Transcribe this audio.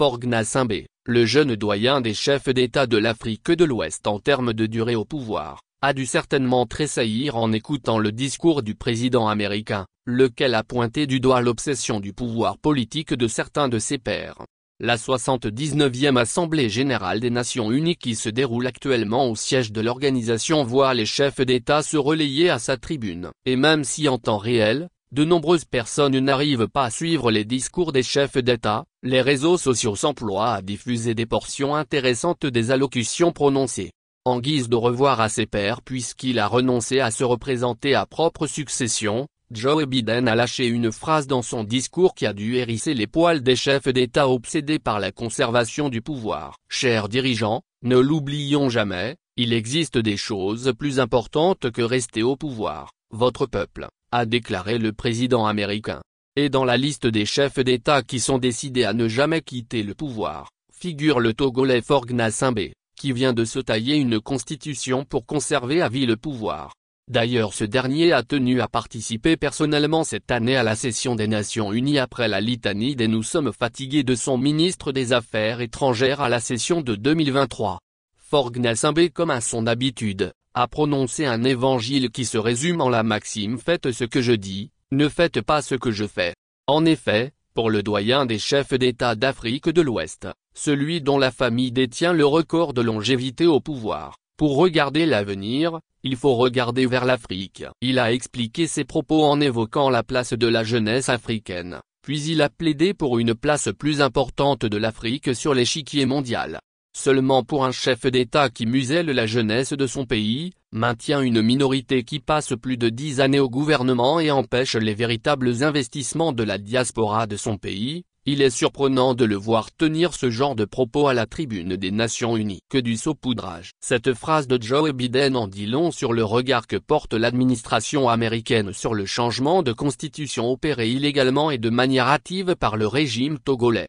Faure Gnassingbé, le jeune doyen des chefs d'État de l'Afrique de l'Ouest en termes de durée au pouvoir, a dû certainement tressaillir en écoutant le discours du président américain, lequel a pointé du doigt l'obsession du pouvoir politique de certains de ses pairs. La 79e Assemblée générale des Nations unies qui se déroule actuellement au siège de l'organisation voit les chefs d'État se relayer à sa tribune. Et même si en temps réel, de nombreuses personnes n'arrivent pas à suivre les discours des chefs d'État, les réseaux sociaux s'emploient à diffuser des portions intéressantes des allocutions prononcées. En guise de revoir à ses pairs puisqu'il a renoncé à se représenter à propre succession, Joe Biden a lâché une phrase dans son discours qui a dû hérisser les poils des chefs d'État obsédés par la conservation du pouvoir. Chers dirigeants, ne l'oublions jamais, il existe des choses plus importantes que rester au pouvoir, votre peuple, a déclaré le président américain. Et dans la liste des chefs d'État qui sont décidés à ne jamais quitter le pouvoir, figure le Togolais Faure Gnassingbé, qui vient de se tailler une constitution pour conserver à vie le pouvoir. D'ailleurs ce dernier a tenu à participer personnellement cette année à la session des Nations Unies après la litanie des « Nous sommes fatigués » de son ministre des Affaires étrangères à la session de 2023. Faure Gnassingbé, comme à son habitude, a prononcé un évangile qui se résume en la maxime « Faites ce que je dis, ne faites pas ce que je fais ». En effet, pour le doyen des chefs d'État d'Afrique de l'Ouest, celui dont la famille détient le record de longévité au pouvoir, pour regarder l'avenir, il faut regarder vers l'Afrique. Il a expliqué ses propos en évoquant la place de la jeunesse africaine, puis il a plaidé pour une place plus importante de l'Afrique sur l'échiquier mondial. Seulement pour un chef d'État qui muselle la jeunesse de son pays, maintient une minorité qui passe plus de 10 années au gouvernement et empêche les véritables investissements de la diaspora de son pays, il est surprenant de le voir tenir ce genre de propos à la tribune des Nations Unies. Que du saupoudrage. Cette phrase de Joe Biden en dit long sur le regard que porte l'administration américaine sur le changement de constitution opéré illégalement et de manière hâtive par le régime togolais.